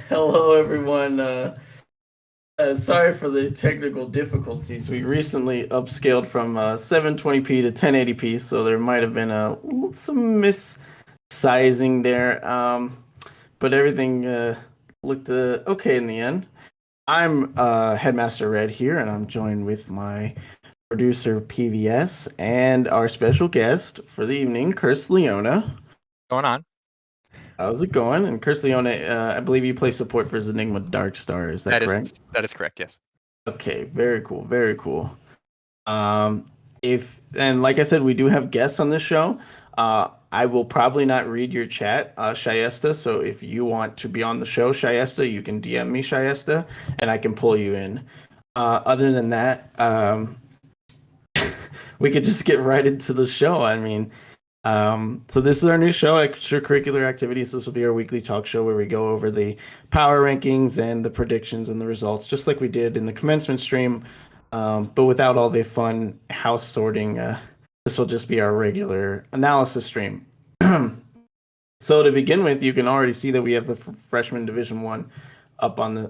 Hello, everyone. Sorry for the technical difficulties. We recently upscaled from 720p to 1080p, so there might have been some missizing there. But everything looked okay in the end. I'm Headmaster Red here, and I'm joined with my producer PVS and our special guest for the evening, Curse Leona. Going on. How's it going? And Curse Leona, I believe you play support for Enigma Darkstar. Is that That is correct? that is correct. Yes. Okay, very cool, very cool. Um, if and like I said, we do have guests on this show. I will probably not read your chat, Shayesta. So if you want to be on the show, Shayesta, you can DM me, Shayesta, and I can pull you in. Other than that, we could just get right into the show. I mean, so this is our new show, Extracurricular Activities. This will be our weekly talk show where we go over the power rankings and the predictions and the results, just like we did in the commencement stream, but without all the fun house sorting. This will just be our regular analysis stream. So to begin with, you can already see that we have the freshman Division One up on the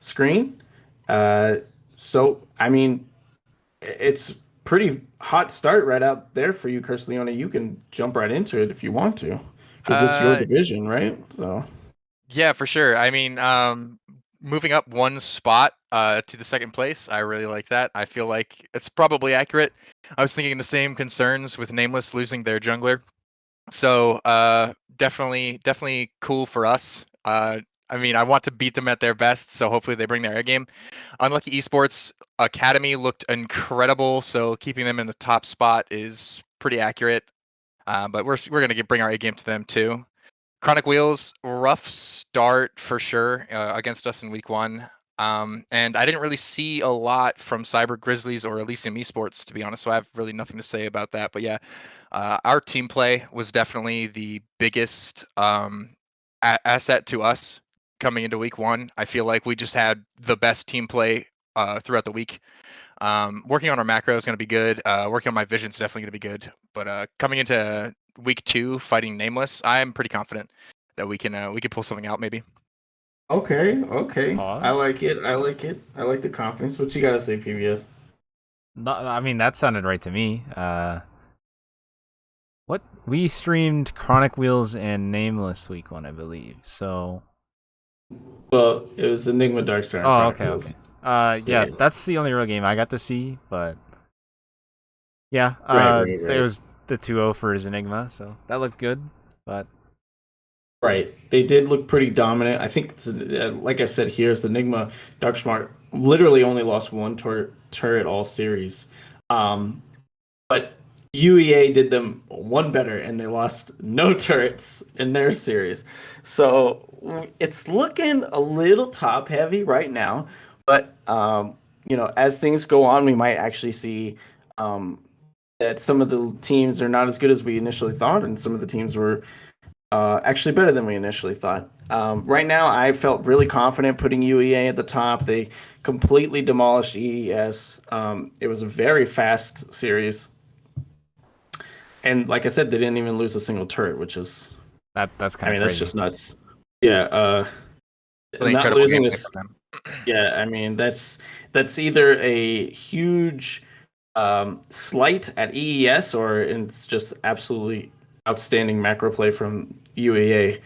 screen. Uh, so I mean, it's pretty hot start right out there for you, Curse Leona. You can jump right into it if you want to, because it's your Uh, division, right? So, yeah, for sure. I mean, moving up one spot to the second place, I really like that. I feel like it's probably accurate. I was thinking the same concerns with Nameless losing their jungler. So definitely cool for us. I mean, I want to beat them at their best, so hopefully they bring their A game. Unlucky Esports Academy looked incredible, so keeping them in the top spot is pretty accurate. But we're gonna bring our A game to them too. Chronic Wheels, rough start for sure against us in week one. And I didn't really see a lot from Cyber Grizzlies or Elysium Esports, to be honest. So I have really nothing to say about that. But yeah, our team play was definitely the biggest asset to us coming into week one. I feel like we just had the best team play throughout the week. Working on our macro is going to be good. Working on my vision is definitely going to be good. But coming into week two, fighting Nameless, I'm pretty confident that we can pull something out. Maybe. okay, okay. I Pause. like it. I like it. I like the confidence. What you gotta say, PBS? No, I mean that sounded right to me. What we streamed Chronic Wheels and Nameless week one, I believe. So, Well, it was Enigma Darkstar and oh, okay, okay. Chronicles. Yeah, Yeah. that's the only real game I got to see. But yeah, Right, right, it right. was the 2-0 for his Enigma, so that looked good. But Right. They did look pretty dominant. I think, like I said, here's Enigma Darksmart literally only lost one turret all series. Um, But UEA did them one better, and they lost no turrets in their series. So it's looking a little top heavy right now. But as things go on, we might actually see um, that some of the teams are not as good as we initially thought, and some of the teams were actually better than we initially thought. Right now, I felt really confident putting UEA at the top. They completely demolished EES. It was a very fast series. And like I said, they didn't even lose a single turret, which is, that's I kind of mean, that's crazy. just nuts. Yeah, Really not incredible losing gameplay this. from them. Yeah, I mean, that's either a huge slight at EES or it's just absolutely outstanding macro play from UEA.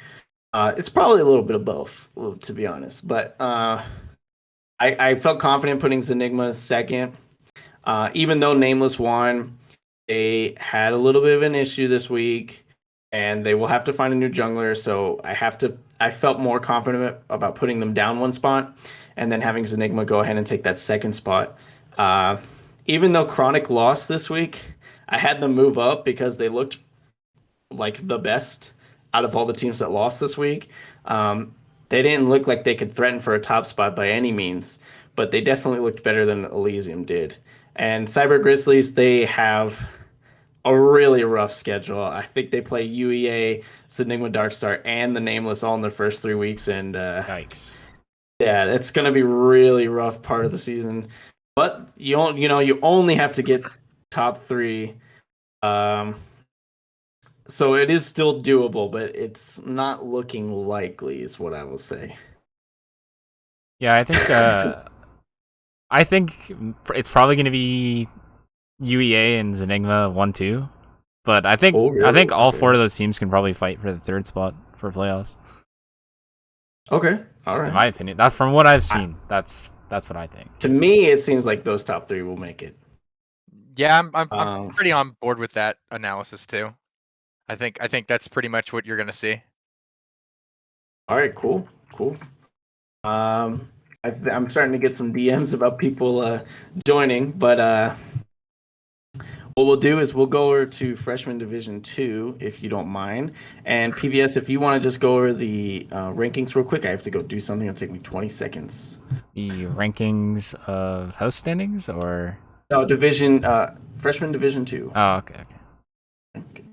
It's probably a little bit of both, to be honest. But I felt confident putting Zenigma second, even though Nameless won. They had a little bit of an issue this week, and they will have to find a new jungler. So I felt more confident about putting them down one spot, and then having Zenigma go ahead and take that second spot. Uh, Even though Chronic lost this week, I had them move up because they looked like the best out of all the teams that lost this week. Um, they didn't look like they could threaten for a top spot by any means, but they definitely looked better than Elysium did. And Cyber Grizzlies, they have a really rough schedule. I think they play UEA, Enigma Darkstar, and the Nameless all in their first 3 weeks, and Yikes. yeah, it's gonna be really rough part of the season. But you only have to get top three. Um, So it is still doable, but it's not looking likely, is what I will say. Yeah, I think it's probably going to be UEA and Zenigma 1-2. But Oh, I think really? all Okay. four of those teams can probably fight for the third spot for playoffs. Okay. All In right. my opinion, that's from what I've I, seen. That's what I think. to me, it seems like those top three will make it. Yeah, I'm Um, pretty on board with that analysis too. I think that's pretty much what you're gonna see. all right. Cool. Cool. Um, I'm starting to get some DMs about people joining, but what we'll do is we'll go over to Freshman Division 2, if you don't mind. And PBS, if you want to just go over the rankings real quick, I have to go do something. It'll take me 20 seconds. The rankings of house standings, or No, Freshman Division 2. oh, okay, okay. Okay.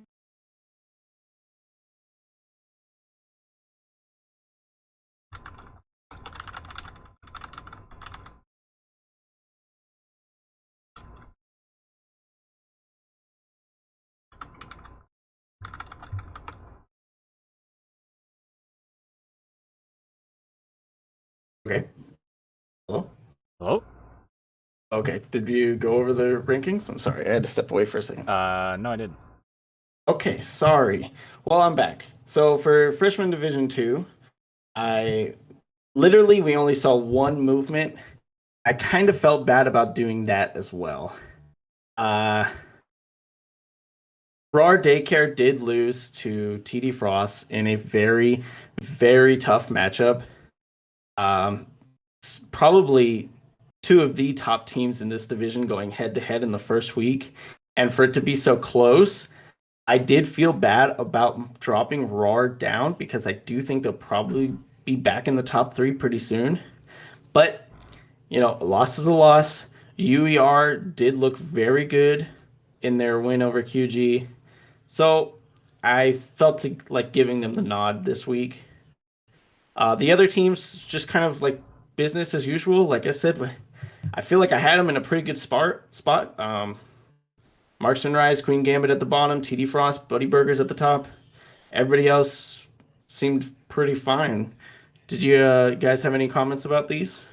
Okay. Hello? Hello? Okay. Did you go over the rankings? I'm sorry. I had to step away for a second. No, I didn't. Okay. Sorry. Well, I'm back. So for Freshman Division 2, I we only saw one movement. I kind of felt bad about doing that as well. Uh, Raw Daycare did lose to TD Frost in a very, very tough matchup. Um, Probably two of the top teams in this division going head to head in the first week. And for it to be so close, I did feel bad about dropping Raw down because I do think they'll probably be back in the top three pretty soon. But, a loss is a loss. UER did look very good in their win over QG. So I felt like giving them the nod this week. The other teams just kind of like business as usual. Like I said, I feel like I had them in a pretty good spot. Marksman Rise, Queen Gambit at the bottom, TD Frost, Buddy Burgers at the top. Everybody else seemed pretty fine. Did you guys have any comments about these?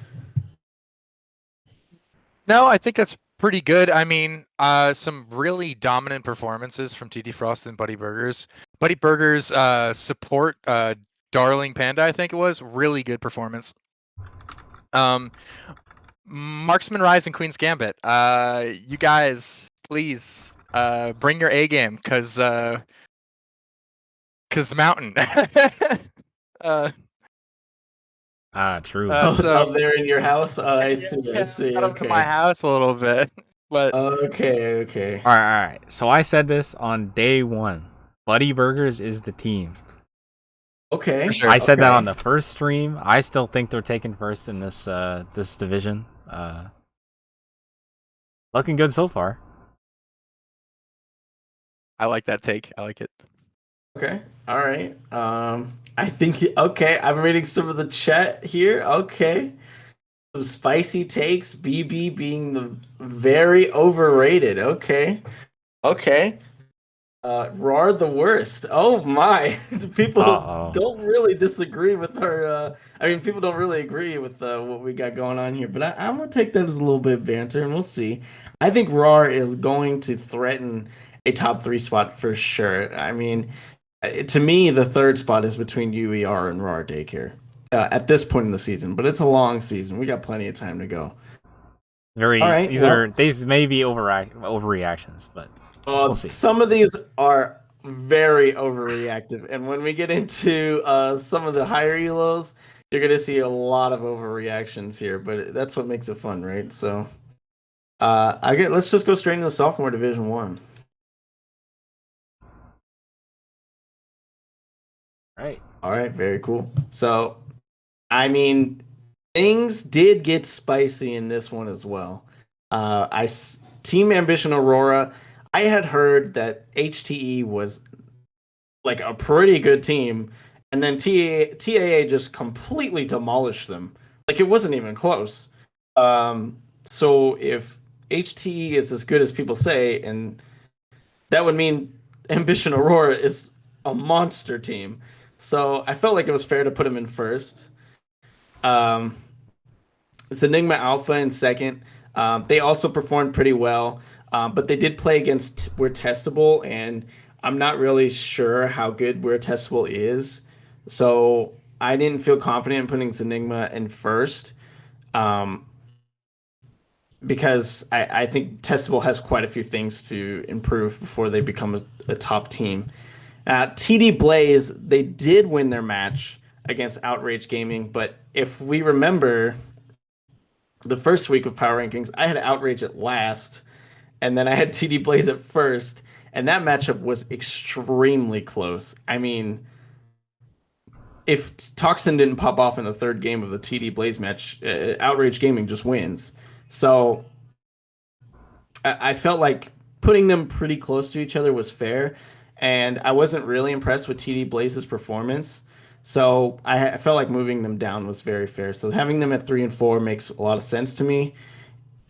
No, I think that's pretty good. I mean, some really dominant performances from TT Frost and Buddy Burgers. Buddy Burgers support Darling Panda, I think it was, really good performance. Marksman Rise and Queen's Gambit. You guys, please bring your A game, cause Mountain. uh, True. so Out there in your house? I yeah, see, I yeah, see. got up to my Okay. house a little bit, but Okay, okay. All right. So I said this on day one. Buddy Burgers is the team. for Okay. sure. I said that on Okay. the first stream. I still think they're taking first in this division. Looking good so far. I like that take. I like it. Okay. All right. I think okay. I'm reading some of the chat here. Okay. Some spicy takes. BB being the very overrated. Okay. Okay. RAR the worst. Oh my. People Uh-oh. don't really disagree with our I mean people don't really agree with what we got going on here, but I'm gonna take that as a little bit of banter and we'll see. I think RAR is going to threaten a top three spot for sure. I mean, to me, the third spot is between UER and RAR Daycare at this point in the season, but it's a long season. We got plenty of time to go. All Very. right. Well, These may be overreactions, but we'll see. some of these are very overreactive, and when we get into some of the higher elos, you're gonna see a lot of overreactions here. But that's what makes it fun, right? So, let's just go straight into sophomore division one. All right. All right, very cool. So, I mean, things did get spicy in this one as well. Team Ambition Aurora. I had heard that HTE was like a pretty good team, and then TAA just completely demolished them. Like it wasn't even close. So if HTE is as good as people say, and that would mean Ambition Aurora is a monster team. So I felt like it was fair to put them in first. Um, it's Enigma Alpha in second. They also performed pretty well, but they did play against We're Testable, and I'm not really sure how good We're Testable is. So I didn't feel confident in putting Enigma in first. Um, because I think Testable has quite a few things to improve before they become a top team. TD Blaze, they did win their match against Outrage Gaming, but if we remember the first week of Power Rankings, I had Outrage at last, and then I had TD Blaze at first, and that matchup was extremely close. I mean, if Toxin didn't pop off in the third game of the TD Blaze match, Outrage Gaming just wins. So I felt like putting them pretty close to each other was fair, and I wasn't really impressed with TD Blaze's performance. So I felt like moving them down was very fair. So having them at 3 and 4 makes a lot of sense to me.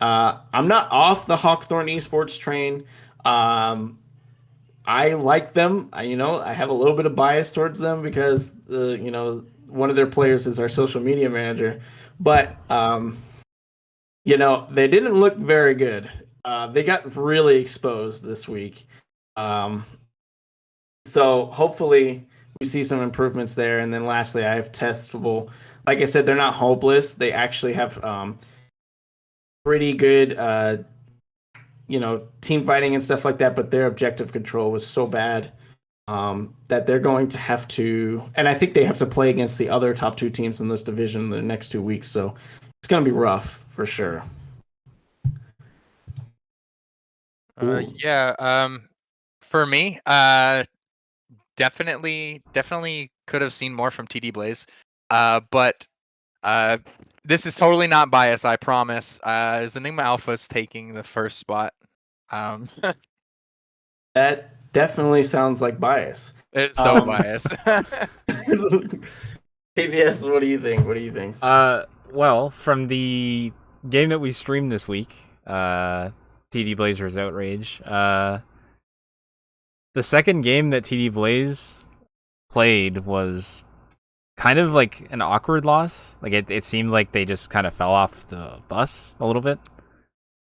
I'm not off the Hawkthorne Esports train. I like them. I have a little bit of bias towards them because one of their players is our social media manager, but they didn't look very good. They got really exposed this week. So hopefully we see some improvements there. And then lastly, I have Testable. Like I said, they're not hopeless. They actually have pretty good, team fighting and stuff like that. But their objective control was so bad that they're going to have to, and I think they have to play against the other top two teams in this division the next 2 weeks. So it's going to be rough for sure. For me, definitely could have seen more from TD Blaze. But this is totally not bias, I promise. Enigma Alpha is taking the first spot. That definitely sounds like bias. It's so biased. KBS, what do you think? What do you think? Well, from the game that we streamed this week, TD Blazers Outrage, the second game that TD Blaze played was kind of like an awkward loss. Like it seemed like they just kind of fell off the bus a little bit.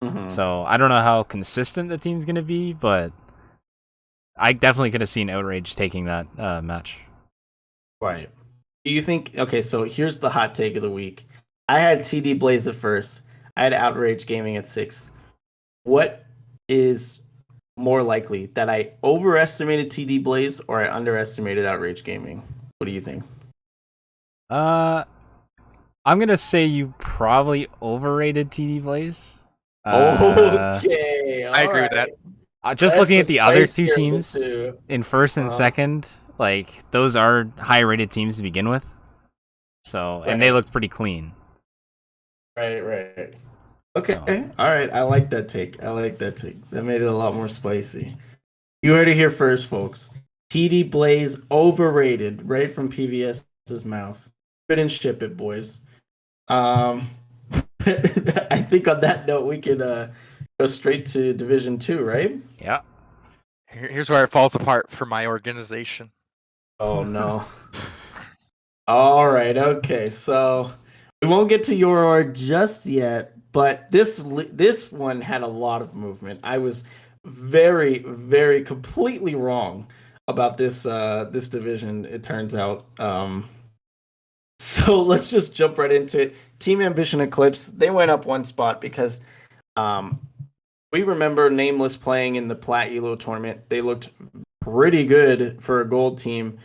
Mm-hmm. So I don't know how consistent the team's going to be, but I definitely could have seen Outrage taking that match. Right. Do you think... Okay, so here's the hot take of the week. I had TD Blaze at first. I had Outrage Gaming at 6th. What is more likely, that I overestimated TD Blaze or I underestimated Outrage Gaming? What do you think? I'm gonna say you probably overrated TD Blaze. Okay, I agree with that. Just That's looking at the other two spicier of the teams two. in first and second, like those are high-rated teams to begin with. So, and they looked pretty clean. Right. Okay, all right. I like that take. That made it a lot more spicy. You heard it here first, folks. TD Blaze overrated, right from PVS's mouth. Fit and ship it, boys. I think on that note, we can go straight to Division 2, right? Yeah. Here's where it falls apart for my organization. Oh, no. All right, okay. So we won't get to your org just yet, but this one had a lot of movement. I was very, very completely wrong about this this division, it turns out. So let's just jump right into it. Team Ambition Eclipse, they went up one spot because we remember Nameless playing in the Plat Elo tournament. They looked pretty good for a gold team.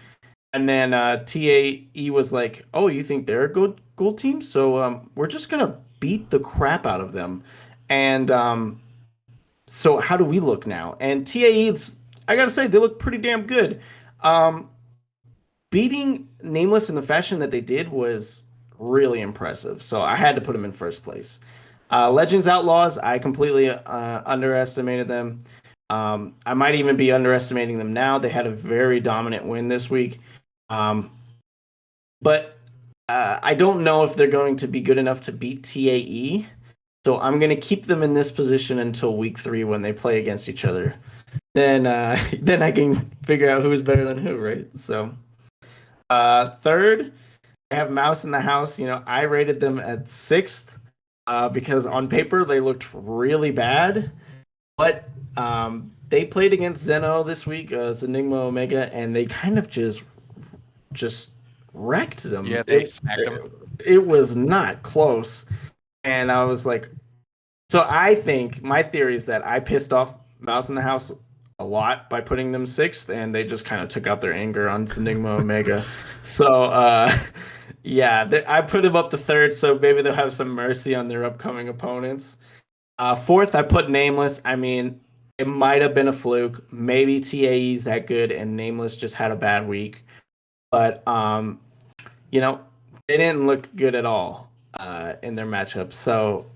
And then TAE was like, oh, you think they're a gold team? So we're just going to beat the crap out of them. And so how do we look now? And TAE's, I got to say, they look pretty damn good. Beating Nameless in the fashion that they did was really impressive. So I had to put them in first place. Legends Outlaws, I completely underestimated them. I might even be underestimating them now. They had a very dominant win this week. But I don't know if they're going to be good enough to beat TAE. So I'm going to keep them in this position until week 3 when they play against each other. then then I can figure out who's better than who, right? So third, I have Mouse in the House. I rated them at sixth because on paper they looked really bad, but they played against Zeno this week, Enigma Omega, and they kind of just wrecked them. Yeah, they smacked them. It was not close, and I was like, so I think my theory is that I pissed off Mouse in the House a lot by putting them sixth, and they just kind of took out their anger on Enigma Omega. So yeah, I put them up to third, so maybe they'll have some mercy on their upcoming opponents. Fourth, I put Nameless. I mean, it might have been a fluke. Maybe TAE's that good, and Nameless just had a bad week. But they didn't look good at all in their matchup. So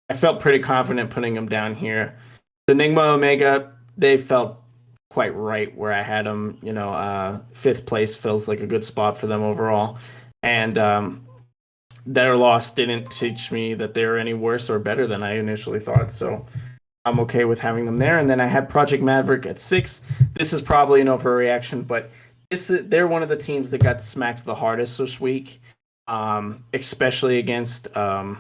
I felt pretty confident putting them down here. Enigma Omega, they felt quite right where I had them. Fifth place feels like a good spot for them overall. And their loss didn't teach me that they're any worse or better than I initially thought. So I'm okay with having them there. And then I had Project Maverick at 6. This is probably an overreaction, but they're one of the teams that got smacked the hardest this week, especially against the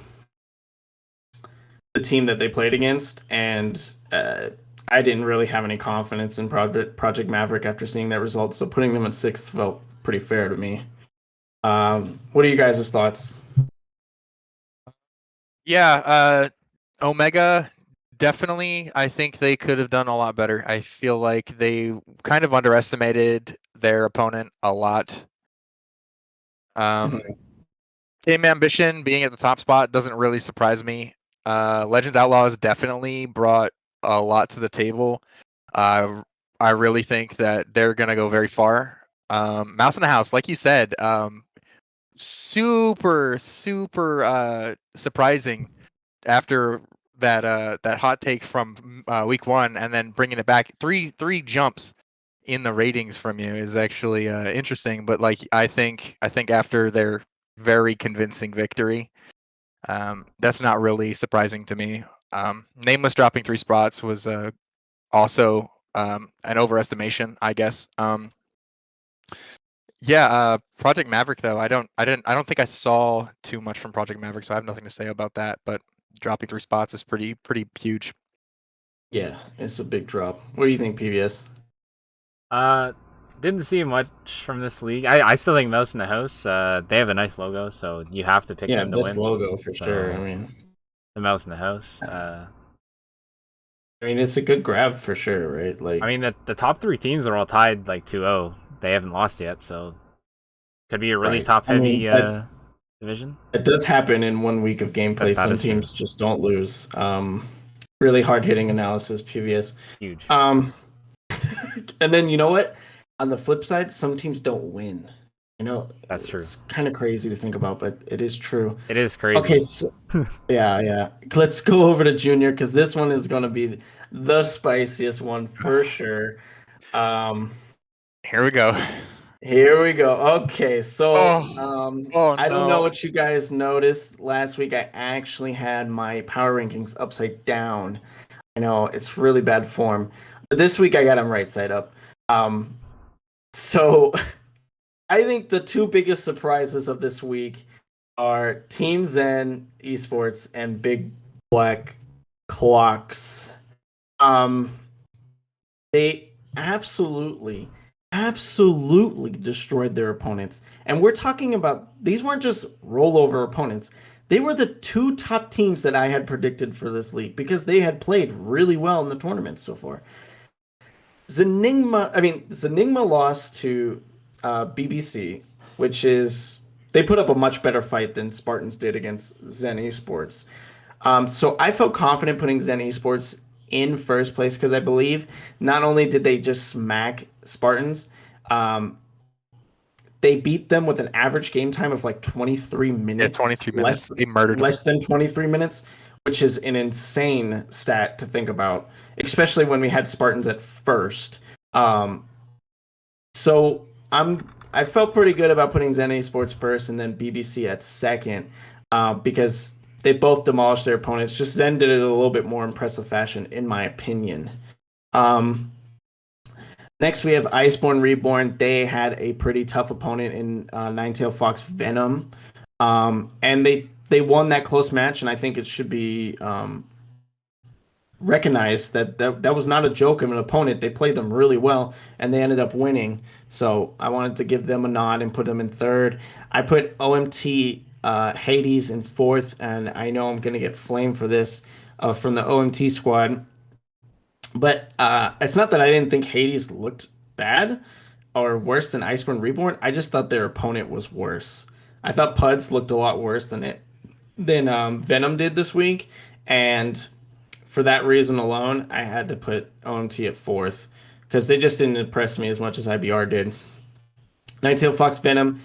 team that they played against. And I didn't really have any confidence in Project Maverick after seeing that result. So putting them at 6th felt pretty fair to me. What are you guys' thoughts? Yeah, Omega, definitely. I think they could have done a lot better. I feel like they kind of underestimated their opponent a lot. Team Ambition being at the top spot doesn't really surprise me. Legends Outlaws definitely brought a lot to the table. I really think that they're gonna go very far. Mouse in the House, like you said, super surprising after that hot take from week 1, and then bringing it back three jumps in the ratings from you is actually interesting. But like I think after their very convincing victory, that's not really surprising to me. Nameless dropping 3 spots was also an overestimation, I guess. Yeah, Project Maverick though, I don't think I saw too much from Project Maverick, so I have nothing to say about that. But dropping 3 spots is pretty huge. Yeah, it's a big drop. What do you think, PBS? Didn't see much from this league. I still think Mouse in the House. They have a nice logo, so you have to pick them to best win. logo for sure. I mean, the Mouse in the House. It's a good grab for sure, right? Like, I mean, the top 3 teams are all tied like 2-0. They haven't lost yet, so could be a really right. top-heavy division. It does happen in 1 week of gameplay. Some teams just don't lose. Really hard-hitting analysis, PBS. Huge. And then you know what? On the flip side, some teams don't win. That's true. It's kind of crazy to think about, but it is true. It is crazy. Okay, so yeah. Let's go over to Junior because this one is going to be the spiciest one for sure. Here we go. Okay, so I don't know what you guys noticed last week. I actually had my power rankings upside down. I know it's really bad form, but this week I got them right side up. So I think the 2 biggest surprises of this week are Team Zen Esports and Big Black Clocks. They absolutely destroyed their opponents. And we're talking about, these weren't just rollover opponents. They were the 2 top teams that I had predicted for this league because they had played really well in the tournament so far. Zenigma lost to BBC, which is, they put up a much better fight than Spartans did against Zen Esports. So I felt confident putting Zen Esports in first place because I believe not only did they just smack Spartans, they beat them with an average game time of like 23 minutes. Yeah, 23 minutes. They murdered them. Less than 23 minutes, which is an insane stat to think about, especially when we had Spartans at first. So I felt pretty good about putting Zen Esports first and then BBC at second, because they both demolished their opponents. Just Zen did it a little bit more impressive fashion, in my opinion. Next, we have Iceborne Reborn. They had a pretty tough opponent in Ninetale Fox Venom, and they won that close match. And I think it should be recognized that was not a joke of an opponent. They played them really well, and they ended up winning. So I wanted to give them a nod and put them in third. I put OMT Hades in fourth, and I know I'm going to get flamed for this from the OMT squad. But it's not that I didn't think Hades looked bad or worse than Iceborne Reborn. I just thought their opponent was worse. I thought Puds looked a lot worse than Venom did this week, and for that reason alone, I had to put OMT at fourth because they just didn't impress me as much as IBR did. Ninetale Fox Venom,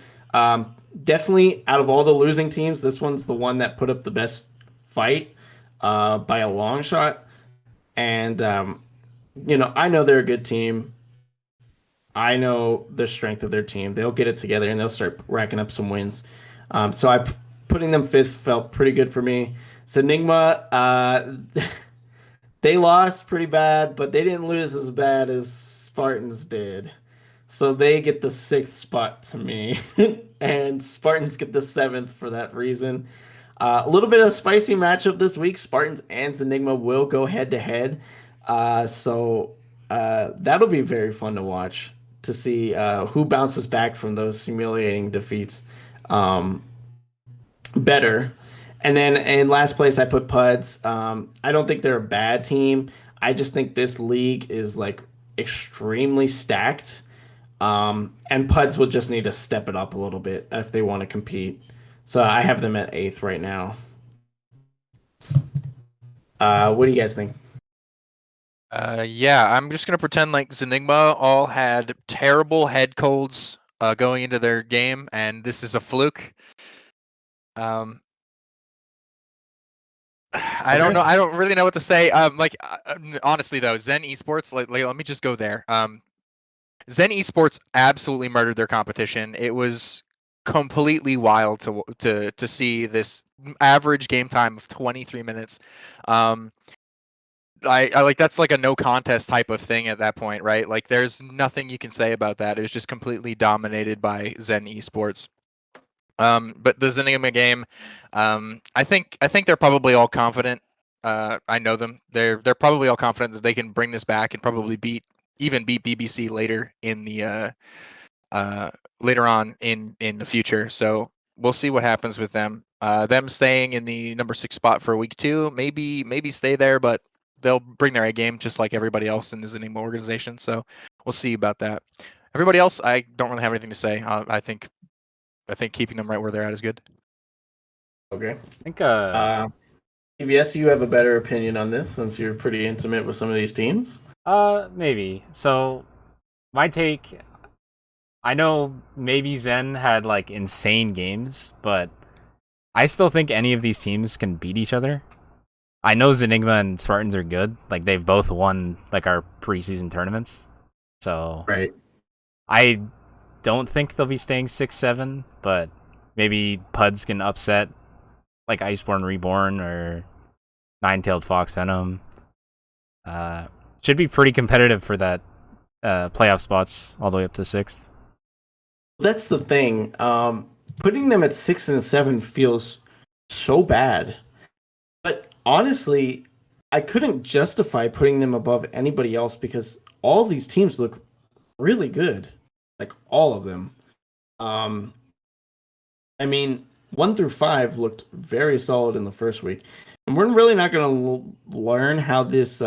definitely out of all the losing teams, this one's the one that put up the best fight by a long shot. And I know they're a good team. I know the strength of their team. They'll get it together and they'll start racking up some wins. So putting them fifth felt pretty good for me. So Enigma, they lost pretty bad, but they didn't lose as bad as Spartans did. So they get the sixth spot to me, and Spartans get the seventh for that reason. A little bit of a spicy matchup this week. Spartans and Enigma will go head to head. So that'll be very fun to watch to see who bounces back from those humiliating defeats better. And then in last place, I put Puds. I don't think they're a bad team. I just think this league is like extremely stacked. And Puds will just need to step it up a little bit if they want to compete. So I have them at eighth right now. What do you guys think? Yeah, I'm just gonna pretend like Zenigma all had terrible head colds going into their game, and this is a fluke. I don't know. I don't really know what to say. Honestly though, Zen Esports. Let me just go there. Zen Esports absolutely murdered their competition. It was completely wild to see this average game time of 23 minutes. I like that's like a no contest type of thing at that point, right? Like there's nothing you can say about that. It was just completely dominated by Zen Esports. But the Zenigma game, I think they're probably all confident. I know them. They're probably all confident that they can bring this back and probably beat BBC later in the later on in the future. So we'll see what happens with them. Them staying in the number 6 spot for week 2, maybe stay there, but they'll bring their A game just like everybody else in the Zenigma organization. So we'll see about that. Everybody else, I don't really have anything to say. I think keeping them right where they're at is good. Okay. I think EVS, you have a better opinion on this since you're pretty intimate with some of these teams. maybe. So my take, I know maybe Zen had like insane games, but I still think any of these teams can beat each other. I know Zenigma and Spartans are good. Like they've both won like our preseason tournaments. So Right. I don't think they'll be staying 6-7, but maybe Puds can upset like Iceborne Reborn or Nine-Tailed Fox Venom. Should be pretty competitive for that playoff spots all the way up to 6th. That's the thing. Putting them at 6 and 7 feels so bad. But honestly, I couldn't justify putting them above anybody else because all these teams look really good. Like all of them. I mean, 1 through 5 looked very solid in the first week. And we're really not going to learn how this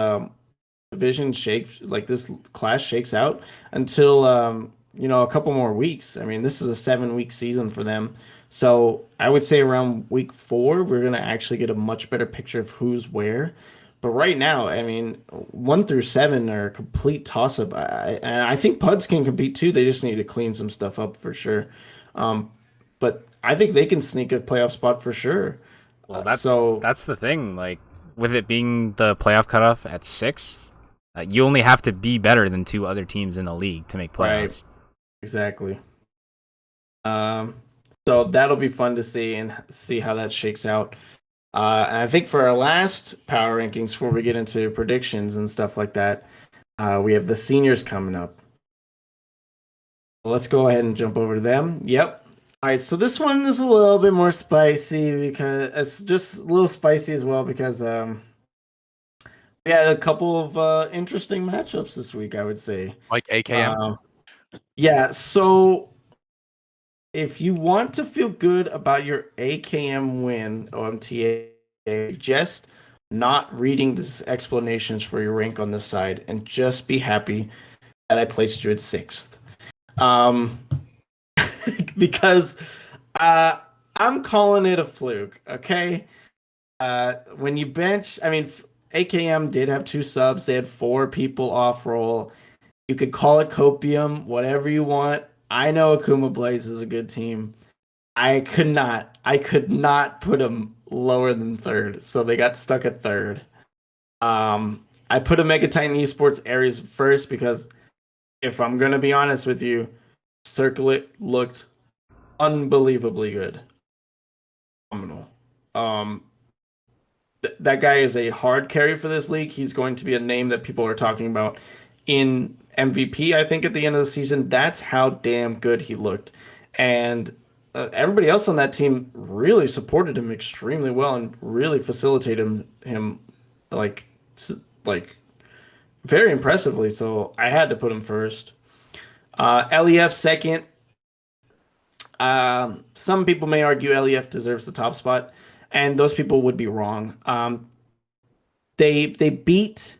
division shakes, like this class shakes out until a couple more weeks. I mean, this is a 7-week season for them. So I would say around week 4, we're going to actually get a much better picture of who's where. But right now, I mean, 1 through 7 are a complete toss up. And I think Puds can compete too. They just need to clean some stuff up for sure. But I think they can sneak a playoff spot for sure. Well, So that's the thing. Like with it being the playoff cutoff at 6, you only have to be better than 2 other teams in the league to make playoffs. Right. Exactly. So that'll be fun to see and see how that shakes out. And I think for our last power rankings, before we get into predictions and stuff like that, we have the seniors coming up. Let's go ahead and jump over to them. Yep. All right, so this one is a little bit more spicy because it's just a little spicy as well because we had a couple of interesting matchups this week, I would say. Like AKM. Um, yeah, so if you want to feel good about your AKM win, OMTA, just not reading the explanations for your rank on this side and just be happy that I placed you at 6th. Um, because I'm calling it a fluke, okay? When you bench, I mean, AKM did have 2 subs. They had 4 people off roll. You could call it copium, whatever you want. I know Akuma Blaze is a good team. I could not put them lower than 3rd, so they got stuck at 3rd. I put a Mega Titan Esports Ares first because if I'm gonna be honest with you, Circlet looked unbelievably good. Phenomenal. Um, that guy is a hard carry for this league. He's going to be a name that people are talking about in MVP, I think, at the end of the season. That's how damn good he looked. And everybody else on that team really supported him extremely well and really facilitated him like like very impressively. So I had to put him first. LEF second. Some people may argue LEF deserves the top spot, and those people would be wrong. They beat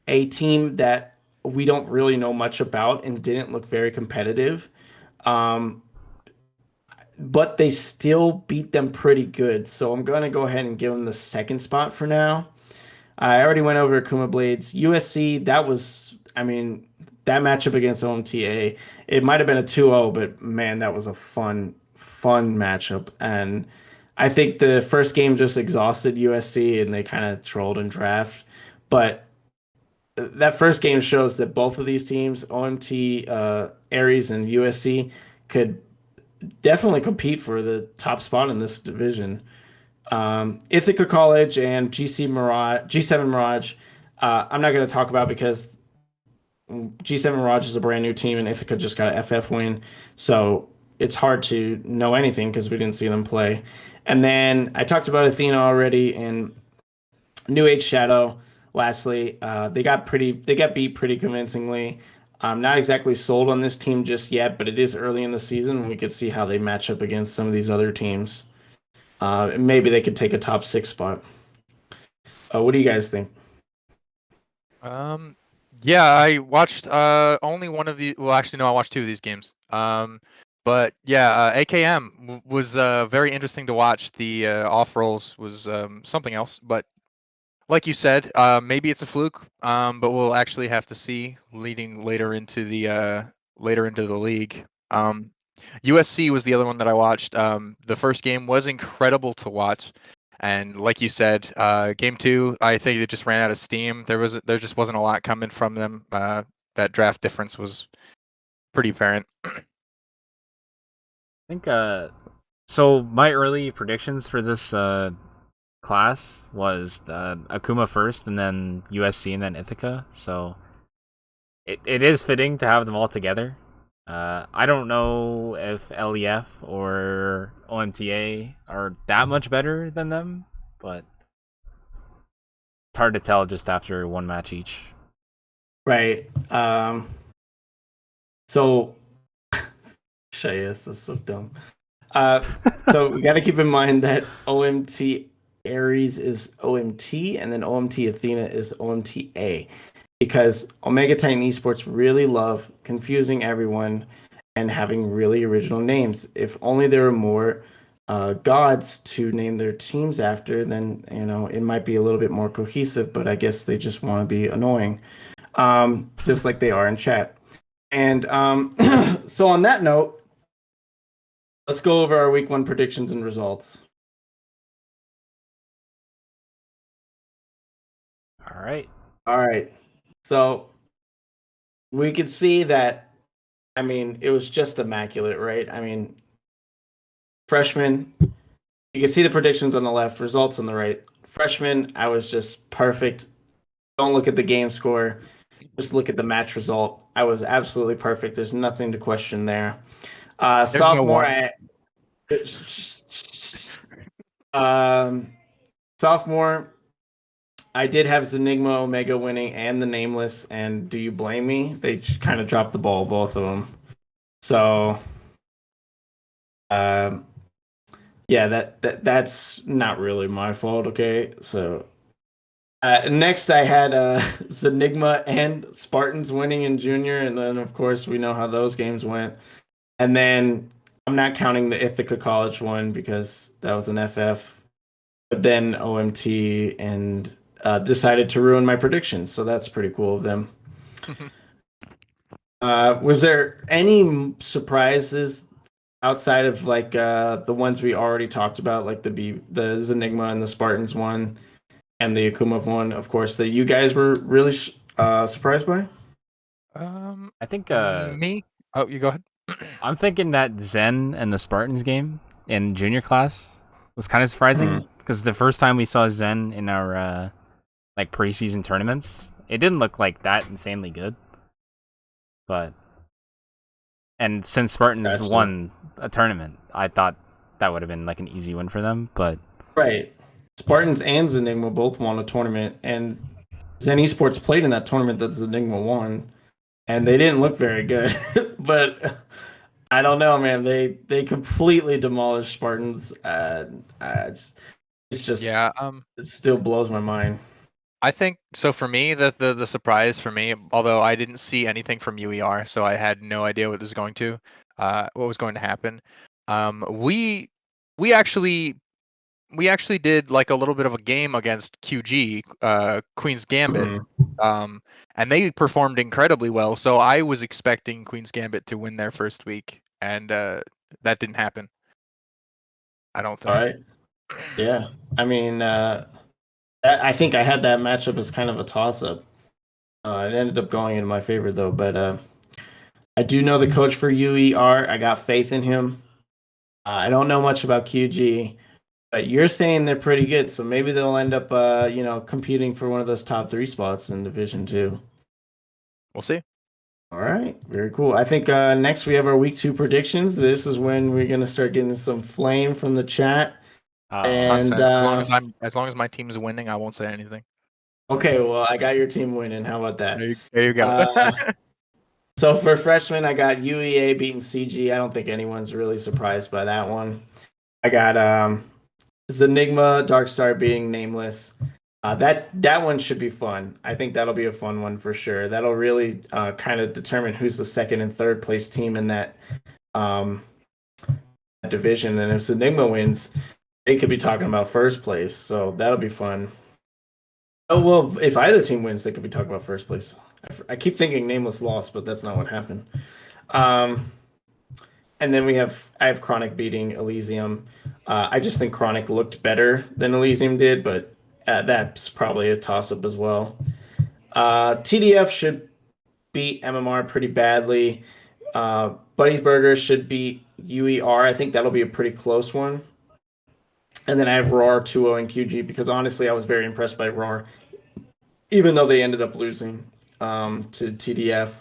a team that we don't really know much about and didn't look very competitive. Um, but they still beat them pretty good. So I'm going to go ahead and give them the second spot for now. I already went over Akuma Blades. USC, that was, I mean, that matchup against OMTA, it might have been a 2-0, but man, that was a fun matchup. And I think the first game just exhausted USC and they kind of trolled in draft. But that first game shows that both of these teams, OMT, Ares, and USC, could definitely compete for the top spot in this division. Ithaca College and G7 Mirage, I'm not going to talk about because G7 Mirage is a brand new team and Ithaca just got an FF win. So it's hard to know anything because we didn't see them play. And then I talked about Athena already and New Age Shadow. Lastly, they got beat pretty convincingly. I'm not exactly sold on this team just yet, but it is early in the season and we could see how they match up against some of these other teams. Maybe they could take a top 6 spot. What do you guys think? Yeah, I watched only one of the. Well, actually, no, I watched 2 of these games. But yeah, AKM was very interesting to watch. The off rolls was something else. But like you said, maybe it's a fluke. But we'll actually have to see leading later into the league. USC was the other one that I watched. The first game was incredible to watch. And like you said, game 2, I think it just ran out of steam. There just wasn't a lot coming from them. That draft difference was pretty apparent. I think so my early predictions for this class was Akuma first and then USC and then Ithaca. So it is fitting to have them all together. I don't know if LEF or OMTA are that much better than them, but it's hard to tell just after one match each. Right. So, this is so dumb. So we got to keep in mind that OMT Ares is OMT, and then OMT Athena is OMTA, because Omega Titan Esports really love confusing everyone and having really original names. If only there were more gods to name their teams after, then it might be a little bit more cohesive. But I guess they just want to be annoying, just like they are in chat. And so on that note, let's go over our week 1 predictions and results. All right. All right. So we could see that, I mean, it was just immaculate, right? I mean, freshman, you can see the predictions on the left, results on the right. Freshman, I was just perfect. Don't look at the game score. just look at the match result. I was absolutely perfect. There's nothing to question there. There's no Sophomore, one. um, sophomore, I did have Zenigma Omega winning and the Nameless, and do you blame me? They kind of dropped the ball, both of them. So, um, yeah, that's not really my fault. Okay, so next I had Zenigma and Spartans winning in junior, and then of course we know how those games went. And then I'm not counting the Ithaca College one because that was an FF. But then OMT and decided to ruin my predictions, so that's pretty cool of them. Was there any surprises outside of like the ones we already talked about, like the Zenigma and the Spartans one, and the Akuma one, of course, that you guys were really surprised by? I think Me? Oh, you go ahead. I'm thinking that Zen and the Spartans game in junior class was kind of surprising because the first time we saw Zen in our like preseason tournaments, it didn't look like that insanely good. But and since Spartans Gotcha. won a tournament, I thought that would have been like an easy win for them. But Right. Spartans and Zenigma both won a tournament, and Zen Esports played in that tournament that Zenigma won, and they didn't look very good. But I don't know, man. They completely demolished Spartans. It's just Yeah. it still blows my mind. I think so. For me, the surprise for me, although I didn't see anything from UER, so I had no idea what was going to happen. Um, we we actually we actually did like a little bit of a game against QG, Queen's Gambit, Mhm. and they performed incredibly well. So I was expecting Queen's Gambit to win their first week, and that didn't happen. I don't All think. right. Yeah. I mean, I think I had that matchup as kind of a toss up. It ended up going in my favor though, but I do know the coach for UER. I got faith in him. I don't know much about QG, but you're saying they're pretty good, so maybe they'll end up, competing for one of those top three spots in Division Two. We'll see. All right, very cool. I think next we have our week two predictions. This is when we're gonna start getting some flame from the chat. And Nonsense. As long as my team is winning, I won't say anything. okay, well, I got your team winning. How about that? There you go. Uh, so for freshmen, I got UEA beating CG. I don't think anyone's really surprised by that one. I got Zenigma Darkstar beating Nameless. That one should be fun. I think that'll be a fun one for sure. That'll really kind of determine who's the second and third place team in that um, division. And if Zenigma wins, they could be talking about first place. So that'll be fun. Oh well, if either team wins, they could be talking about first place. I keep thinking Nameless lost, but that's not what happened. Um, and then I have Chronic beating Elysium. I just think Chronic looked better than Elysium did, but that's probably a toss up as well. TDF should beat MMR pretty badly. Buddy's Burger should beat UER. I think that'll be a pretty close one. And then I have RAR 2-0 and QG because honestly, I was very impressed by RAR, even though they ended up losing to TDF.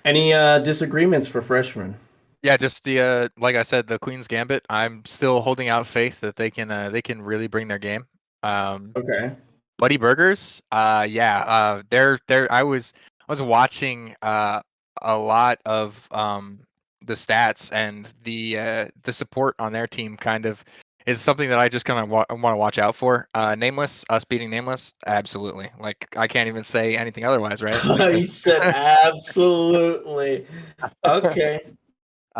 Any disagreements for freshmen? Yeah, just the like I said, the Queen's Gambit. I'm still holding out faith that they can really bring their game. Okay. Buddy Burgers, yeah, they're I was watching a lot of the stats, and the support on their team kind of is something that I just kind of want to watch out for. Nameless, us beating Nameless, absolutely. Like I can't even say anything otherwise, right? Like He said absolutely. Okay.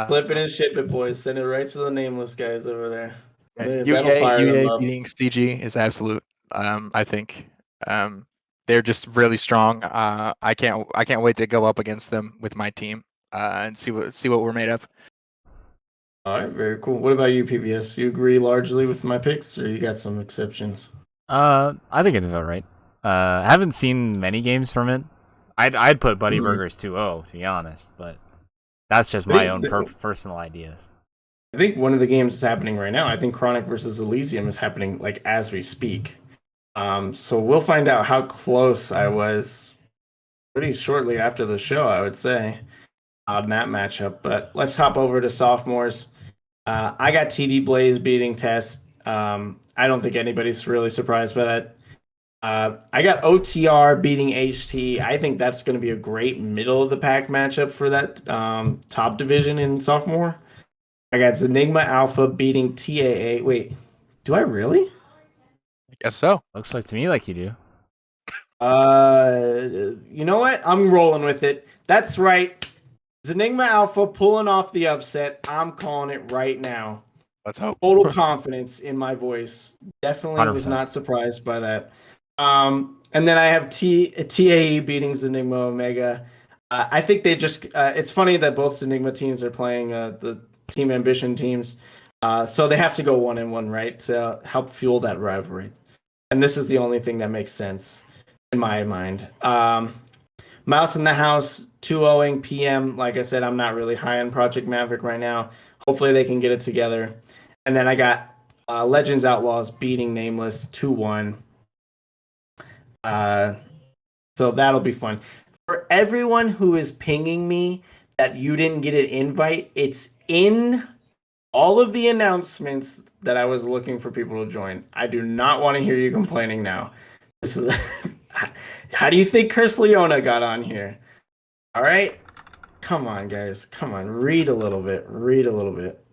Flip it uh, and ship it, boys. Send it right to the Nameless guys over there. That'll UEA fire them UEA up. beating CG is absolute. I think they're just really strong. I can't wait to go up against them with my team and see what we're made of. All right, very cool. What about you, PBS? You agree largely with my picks, or you got some exceptions? I think it's about right. I haven't seen many games from it. I'd put Buddy Mhm. Burgers 2-0 to be honest, but that's just I my think own personal ideas. I think one of the games is happening right now. I think Chronic versus Elysium is happening like as we speak. So we'll find out how close I was pretty shortly after the show, I would say, on that matchup. But let's hop over to sophomores. I got TD Blaze beating Test. I don't think anybody's really surprised by that. I got OTR beating HT. I think that's going to be a great middle of the pack matchup for that top division in sophomore. I got Zenigma Alpha beating TAA. Wait, do I really? I guess so. Looks like to me like you do. You know what? I'm rolling with it. That's right. Zenigma Alpha pulling off the upset. I'm calling it right now. Let's hope. Total confidence in my voice. Definitely was 100%. not surprised by that. And then I have TAE beating Zenigma Omega. I think they just. It's funny that both Zenigma teams are playing the Team Ambition teams, so they have to go 1-1, right, to help fuel that rivalry. And this is the only thing that makes sense in my mind. Mouse in the House 2-0ing PM. Like I said, I'm not really high on Project Maverick right now. Hopefully they can get it together. And then I got Legends Outlaws beating Nameless 2-1. So that'll be fun. For everyone who is pinging me that you didn't get an invite, it's in all of the announcements that I was looking for people to join. I do not want to hear you complaining now. This is how do you think Curse Leona got on here? All right. Come on, guys. Come on. Read a little bit. Read a little bit.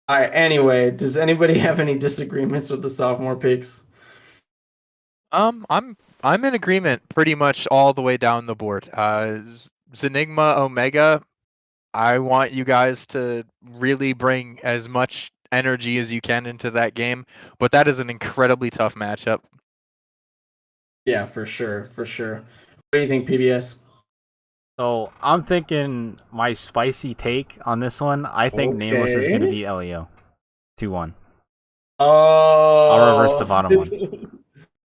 All right. Anyway, does anybody have any disagreements with the sophomore picks? I'm in agreement pretty much all the way down the board. Zenigma Omega, I want you guys to really bring as much energy as you can into that game, but that is an incredibly tough matchup. Yeah, for sure. For sure. What do you think, PBS? So I'm thinking my spicy take on this one. I think Nameless is going to Okay. beat Leo 2-1. Oh. I'll reverse the bottom one.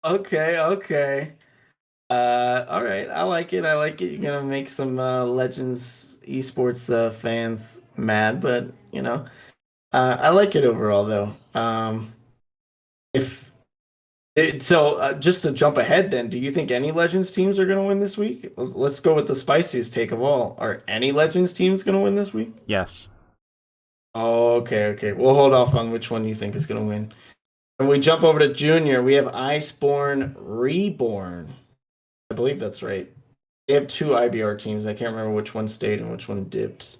Okay, okay. All right. I like it. I like it. You're gonna make some Legends esports fans mad, but I like it overall though. If just to jump ahead, then, do you think any Legends teams are gonna win this week? Let's go with the spiciest take of all. Are any Legends teams gonna win this week? Yes. Oh, okay, okay. We'll hold off on which one you think is gonna win. And we jump over to Junior. We have Iceborne Reborn. I believe that's right. They have two IBR teams. I can't remember which one stayed and which one dipped.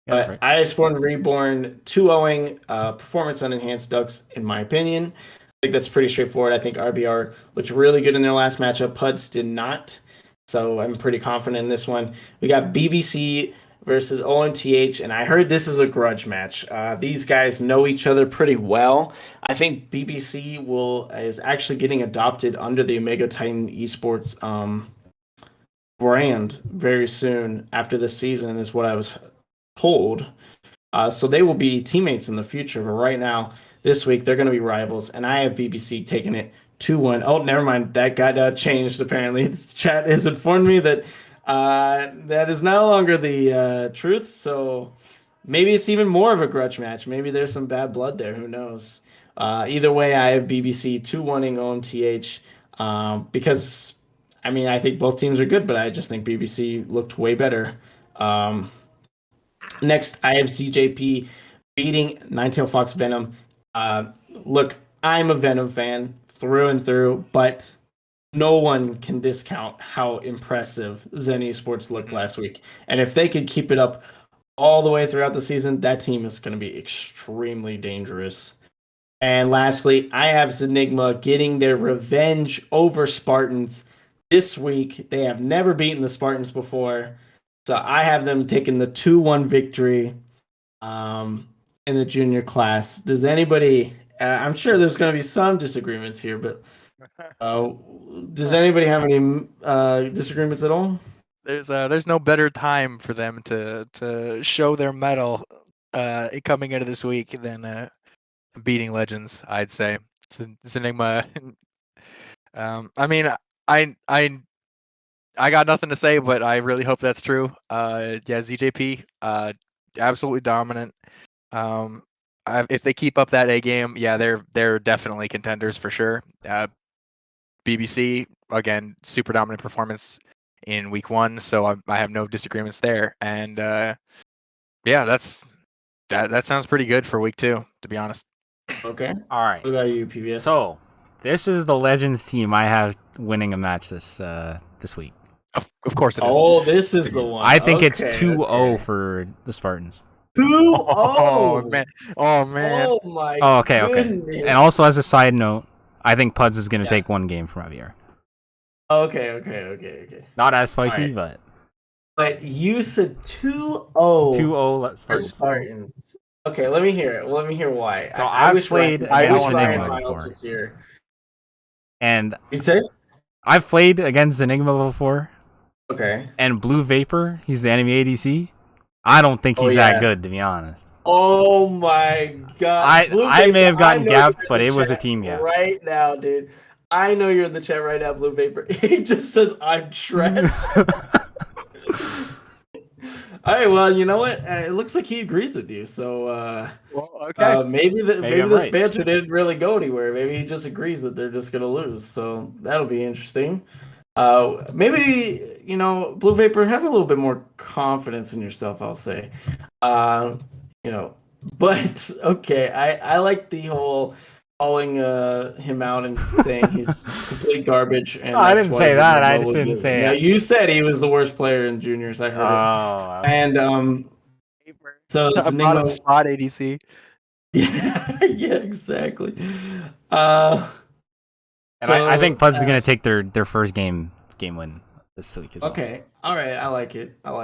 That's But right. Iceborne Reborn 2-0ing performance on enhanced ducks, in my opinion. I think that's pretty straightforward. I think RBR looked really good in their last matchup. Puds did not. So I'm pretty confident in this one. We got BBC versus ONTH, and I heard this is a grudge match. These guys know each other pretty well. I think BBC is actually getting adopted under the Omega Titan Esports brand very soon after this season, is what I was told. So they will be teammates in the future, but right now, this week, they're going to be rivals, and I have BBC taking it 2-1. Oh, never mind. That got changed, apparently. This chat has informed me that that is no longer the truth, so maybe it's even more of a grudge match. Maybe there's some bad blood there. Who knows? Either way, I have BBC 2-1ing OMTH because, I mean, I think both teams are good, but I just think BBC looked way better. Next, I have CJP beating Ninetail Fox Venom. Look, I'm a Venom fan through and through, but no one can discount how impressive Zen Esports looked last week. And if they could keep it up all the way throughout the season, that team is going to be extremely dangerous. And lastly, I have Zenigma getting their revenge over Spartans this week. They have never beaten the Spartans before. So I have them taking the 2-1 victory in the junior class. Does anybody, I'm sure there's going to be some disagreements here, but does anybody have any disagreements at all? There's no better time for them to show their mettle coming into this week than beating Legends, I'd say. It's Enigma. I mean, I I I got nothing to say, but I really hope that's true. Yeah, ZJP, absolutely dominant. Um, if they keep up that A game, yeah, they're definitely contenders for sure. BBC again, super dominant performance in week 1, so I have no disagreements there. And yeah, that sounds pretty good for week 2, to be honest. Okay. All right. What about you, PBS? So, this is the Legends team I have winning a match this week. Of course it is. Oh, this is the one. I think it's Okay, 2-0 okay. for the Spartans. 2-0. Oh man. Oh man. Oh my Oh, okay. goodness. And also, as a side note, I think Puds is going to Yeah. take one game from Javier. Okay. Not as spicy, Right. but But you said 2-0 2-0 for Spartans. Spartans. Okay, let me hear it. Let me hear why. So I I've wish played I against wish Ryan Enigma Miles before. was here. And You said? I've played against Enigma before. Okay. And Blue Vapor, he's the enemy ADC. I don't think he's that good, to be honest. Oh my god. I may have gotten gapped, but you're in it the was a chat team gap. right now, dude. I know you're in the chat right now, Blue Vapor. He just says I'm trash. All right, well, you know what? It looks like he agrees with you. So maybe I'm this right. banter didn't really go anywhere. Maybe he just agrees that they're just gonna lose. So that'll be interesting. Maybe Blue Vapor, have a little bit more confidence in yourself. I'll say, uh, but okay. I like the whole calling him out and saying he's complete garbage. And I that's didn't why say he's that. in I the just low didn't with say it. No, it. you said he was the worst player in juniors. I heard it. Oh, And so it's A bottom Enigma. spot ADC. Yeah, exactly. Uh, and I think Puds is going to so take their first game win this week as well. okay, all right, I like it. All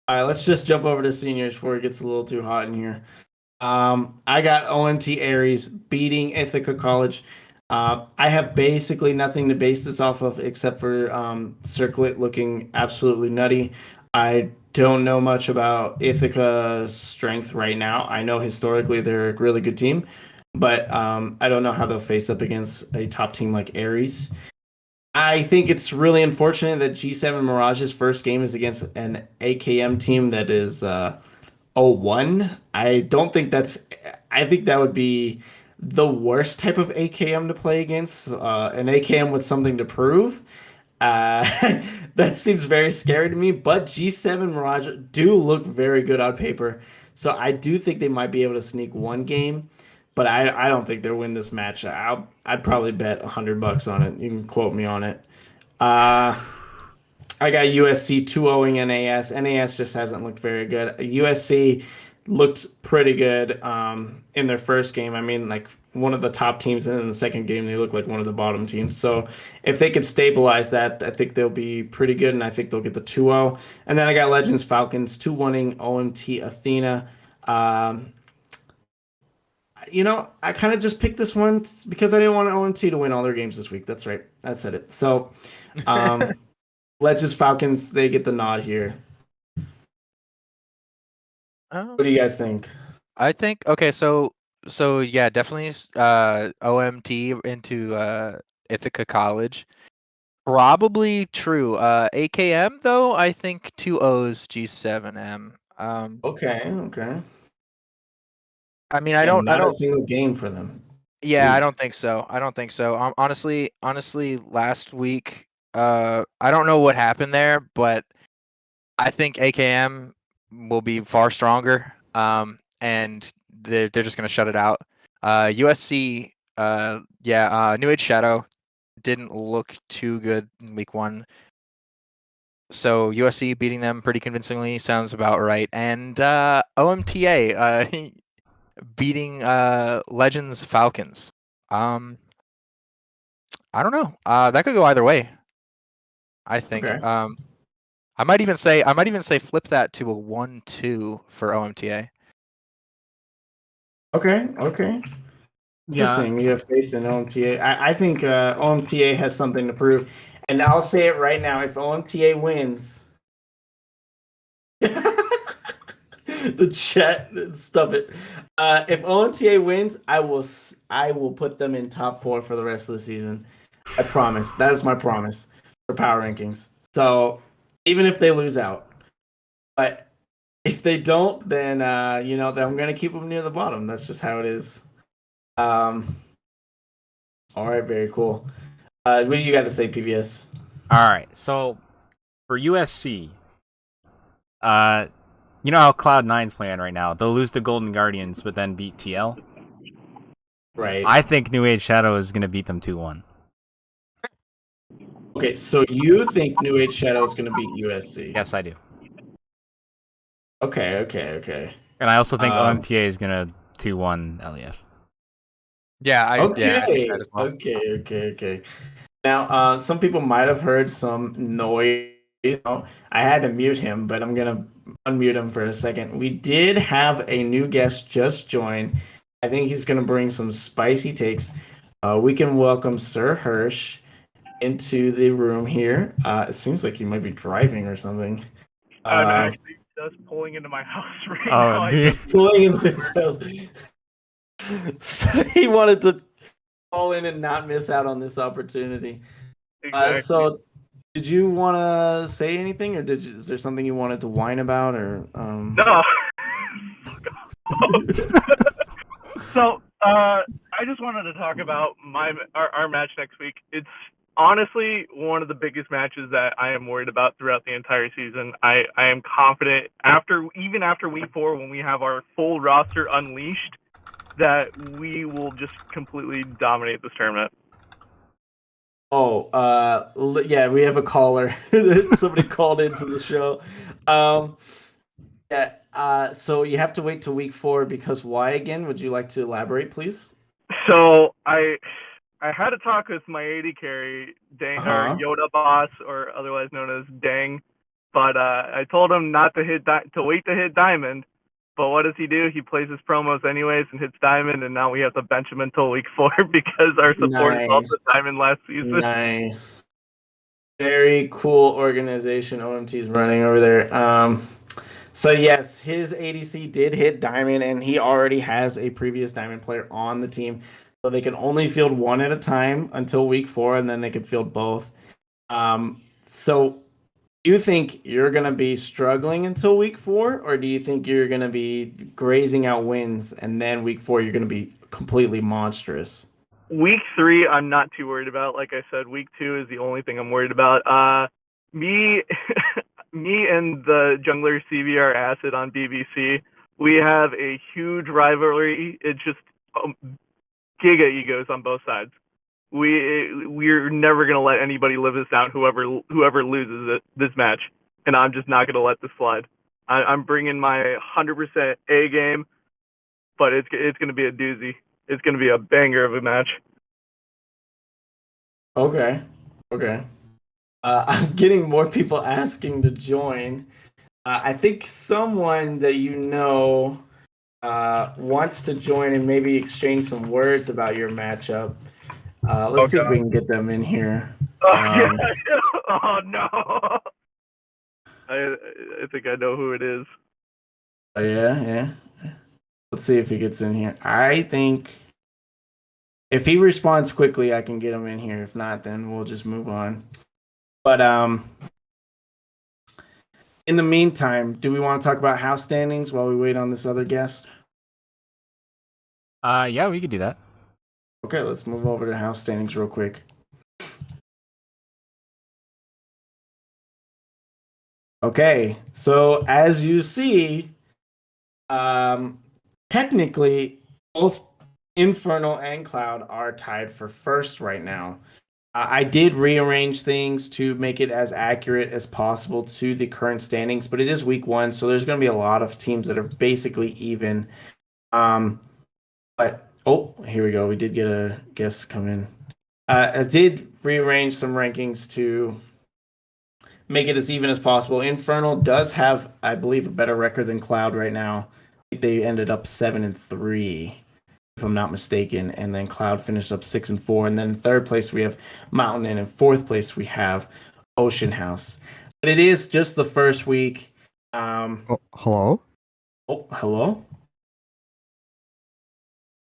right, let's just jump over to seniors before it gets a little too hot in here. I got OMT Aries beating Ithaca College. I have basically nothing to base this off of except for Circlet looking absolutely nutty. I don't know much about Ithaca's strength right now. I know historically they're a really good team, but I don't know how they'll face up against a top team like Aries. I think it's really unfortunate that G7 Mirage's first game is against an AKM team that is 0-1. I don't think that's. I think that would be the worst type of AKM to play against. An AKM with something to prove. That seems very scary to me. But G7 Mirage do look very good on paper, so I do think they might be able to sneak one game. But I don't think they'll win this match. I'd probably bet $100 on it. You can quote me on it. I got USC 2-0ing NAS. NAS just hasn't looked very good. USC looked pretty good in their first game. I mean, like one of the top teams, and in the second game, they look like one of the bottom teams. So if they could stabilize that, I think they'll be pretty good, and I think they'll get the 2-0. And then I got Legends Falcons 2-1ing OMT Athena. I kind of just picked this one because I didn't want OMT to win all their games this week. That's right. I said it. So, Legends Falcons, they get the nod here. What do you guys think? I think okay, so yeah, definitely OMT into Ithaca College. Probably true. AKM though, I think 2-0's G7M. Okay. I mean, And I not a don't. single game for them. Yeah, I Oof. don't think so. Honestly, last week, I don't know what happened there, but I think AKM will be far stronger. And they're just gonna shut it out. USC, New Age Shadow didn't look too good in week 1. So USC beating them pretty convincingly sounds about right. And OMTA beating Legends Falcons. I don't know. That could go either way. I think. Okay. I might even say flip that to a 1-2 for OMTA. Okay. Yeah. Interesting. You have faith in OMTA. I think OMTA has something to prove. And I'll say it right now. If OMTA wins, the chat, stuff it. If OMTA wins, I will put them in top 4 for the rest of the season. I promise. That is my promise for power rankings. So even if they lose out, but if they don't, then then I'm gonna keep them near the bottom. That's just how it is. All right, very cool. What do you got to say, PBS? All right. So for USC, you know how Cloud9's playing right now. They'll lose to Golden Guardians, but then beat TL. Right. I think New Age Shadow is going to beat them 2-1. Okay, so you think New Age Shadow is going to beat USC? Yes, I do. Okay. And I also think OMTA is going to 2-1 LEF. Yeah, I think Okay. that as well. Okay. Now, some people might have heard some noise. I had to mute him, but I'm gonna unmute him for a second. We did have a new guest just join. I think he's gonna bring some spicy takes. We can welcome Sir Hirsch into the room here. It seems like he might be driving or something. I'm actually just pulling into my house right now. Dude. Pulling into his house. So he wanted to call in and not miss out on this opportunity. Exactly. So, did you want to say anything, or is there something you wanted to whine about, or? No. So, I just wanted to talk about our match next week. It's honestly one of the biggest matches that I am worried about throughout the entire season. I am confident even after week 4, when we have our full roster unleashed, that we will just completely dominate this tournament. Oh, yeah, we have a caller. Somebody called into the show. Yeah. So you have to wait till week 4 because why again? Would you like to elaborate, please? So I had a talk with my AD carry, Dang, or Yoda Boss, or otherwise known as Dang, but I told him not to wait to hit Diamond. But what does he do? He plays his promos anyways and hits Diamond, and now we have to bench him until week 4 because our support is also Diamond last season. Nice. Very cool organization OMT is running over there. So yes, his ADC did hit Diamond, and he already has a previous Diamond player on the team. So they can only field one at a time until week 4, and then they can field both. So do you think you're going to be struggling until week 4, or do you think you're going to be grazing out wins, and then week 4 you're going to be completely monstrous? Week 3, I'm not too worried about. Like I said, week 2 is the only thing I'm worried about. Me and the jungler CVR Acid on BBC, we have a huge rivalry. It's just giga egos on both sides. We're never gonna let anybody live this down. Whoever loses this match, and I'm just not gonna let this slide. I'm bringing my 100% A game, but it's gonna be a doozy. It's gonna be a banger of a match. Okay. I'm getting more people asking to join. I think someone that you know wants to join and maybe exchange some words about your matchup. Let's see if we can get them in here. Oh no! I think I know who it is. Yeah. Let's see if he gets in here. I think if he responds quickly, I can get him in here. If not, then we'll just move on. But in the meantime, do we want to talk about house standings while we wait on this other guest? Yeah, we could do that. Okay, let's move over to house standings real quick. Okay, so as you see, technically both Infernal and Cloud are tied for first right now. I did rearrange things to make it as accurate as possible to the current standings, but it is week 1, so there's going to be a lot of teams that are basically even. But here we go. We did get a guest come in. I did rearrange some rankings to make it as even as possible. Infernal does have, I believe, a better record than Cloud right now. I think they ended up 7-3, if I'm not mistaken, and then Cloud finished up 6-4, and then in 3rd place we have Mountain, and in 4th place we have Ocean House. But it is just the first week. Hello? Oh, hello?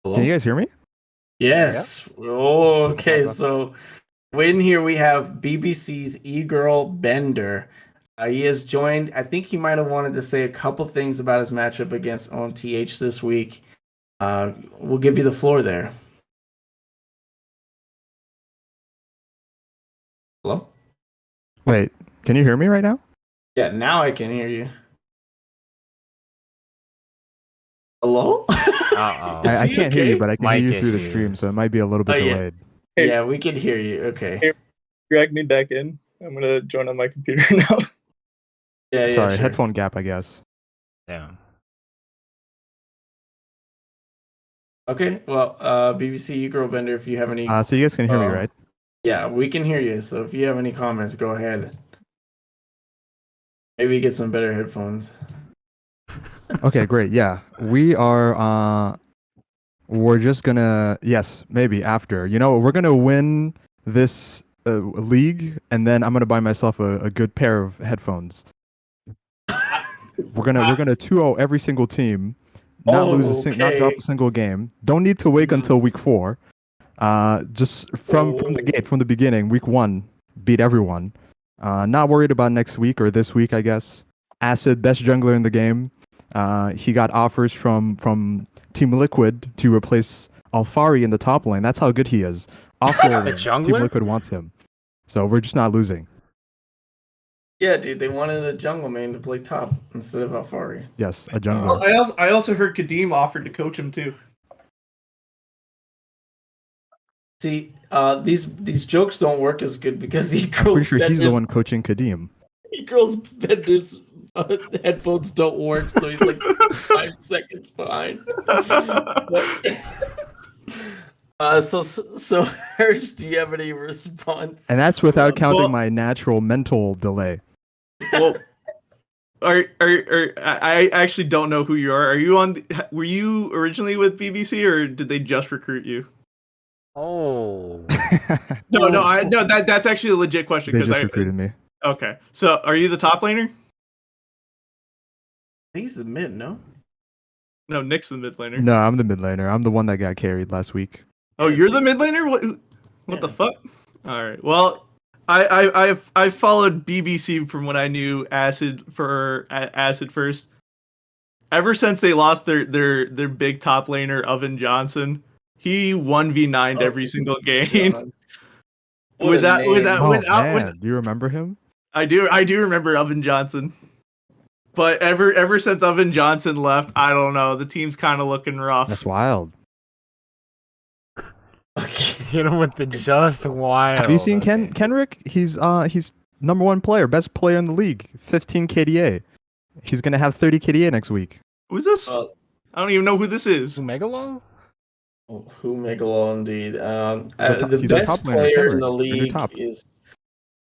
Hello? Can you guys hear me? Yes. Yeah. Oh, okay, so in here we have BBC's E-Girl Bender. He has joined. I think he might have wanted to say a couple things about his matchup against OMTH this week. We'll give you the floor there. Hello? Wait, can you hear me right now? Yeah, now I can hear you. Hello? Uh-oh. Is I he can't hear you, okay? but I can hear Mic you through the stream, so it issues. might be a little bit Oh, yeah. delayed. Hey. Yeah, we can hear you. Okay. Hey. Drag me back in. I'm gonna join on my computer now. Yeah, Sorry, sure. headphone gap, I guess. Yeah. Okay, well, BBC, you girl bender, if you have any, So you guys can hear me, uh, right? yeah, we can hear you. So if you have any comments, go ahead. Maybe get some better headphones. Okay, great. Yeah, we are. We're just gonna. Yes, maybe after. We're gonna win this league, and then I'm gonna buy myself a good pair of headphones. We're gonna 2-0 every single team, not not drop Okay. a single game. Don't need to wait until week 4. Just from the gate, from the beginning, week 1, beat everyone. Not worried about next week or this week, I guess. Acid, best jungler in the game. He got offers from Team Liquid to replace Alfari in the top lane. That's how good he is. Offloading. The jungler? Team Liquid wants him. So we're just not losing. Yeah, dude, they wanted a jungle main to play top instead of Alfari. Yes, a jungler. I also heard Kadeem offered to coach him too. See, these jokes don't work as good because he I'm pretty sure he's the Bender's, one coaching Kadeem. he girls Bender's headphones don't work, so he's like 5 seconds behind. So Hirsch, do you have any response? And that's without counting Well- my natural mental delay. Well, I actually don't know who you are. Are you on? Were you originally with BBC or did they just recruit you? Oh. No. That's actually a legit question They because just recruited me. Okay, so are you the top laner? He's the mid, no? No, Nick's the mid laner. No, I'm the mid laner. I'm the one that got carried last week. Oh, you're the mid laner? What the fuck? All right. Well, I followed BBC from when I knew Acid first. Ever since they lost their big top laner Oven Johnson, he 1v9'd every single game. Without Do you remember him? I do remember Oven Johnson. But ever since Oven Johnson left, I don't know. The team's kind of looking rough. That's wild. Hit him with the just wild. Have you seen Kenrick? He's number 1 player, best player in the league. 15 KDA. He's gonna have 30 KDA next week. Who's this? I don't even know who this is. Megalo? Who Megalo indeed. So The he's our best top laner, player in Kenrick. the He's your league top. is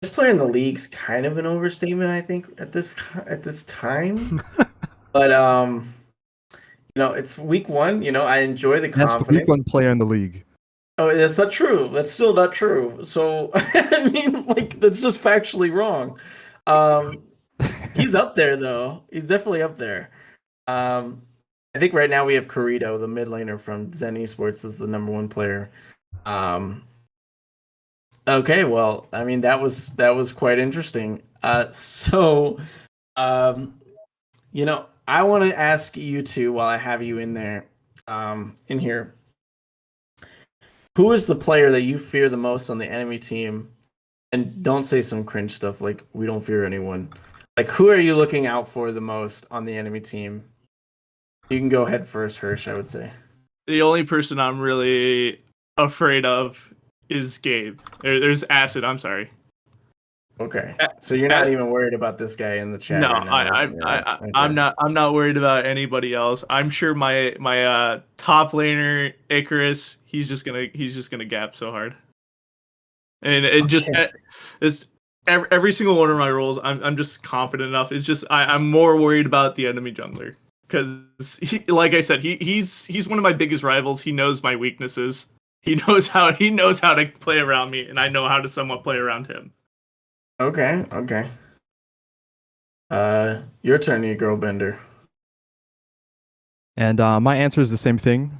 best player in the league's kind of an overstatement, I think, at this time. But it's week 1. I enjoy the That's the confidence. week 1 player in the league. Oh, that's not true. That's still not true. So I mean, that's just factually wrong. He's up there though. He's definitely up there. I think right now we have Corrido, the mid laner from Zen Esports, is the number 1 player. Okay, well, I mean that was quite interesting. So, I want to ask you two while I have you in there, in here. Who is the player that you fear the most on the enemy team? And don't say some cringe stuff like we don't fear anyone. Like, who are you looking out for the most on the enemy team? You can go ahead first, Hirsch, I would say. The only person I'm really afraid of is Gabe. There's Acid. I'm sorry. Okay, so you're not even worried about this guy in the chat. No, right now. Okay. I'm not. I'm not worried about anybody else. I'm sure my top laner Icarus. He's just gonna gap so hard. And it's every single one of my roles. I'm just confident enough. It's just I'm more worried about the enemy jungler because like I said, he's one of my biggest rivals. He knows my weaknesses. He knows how to play around me, and I know how to somewhat play around him. Okay. Your turn, you girl bender. And my answer is the same thing.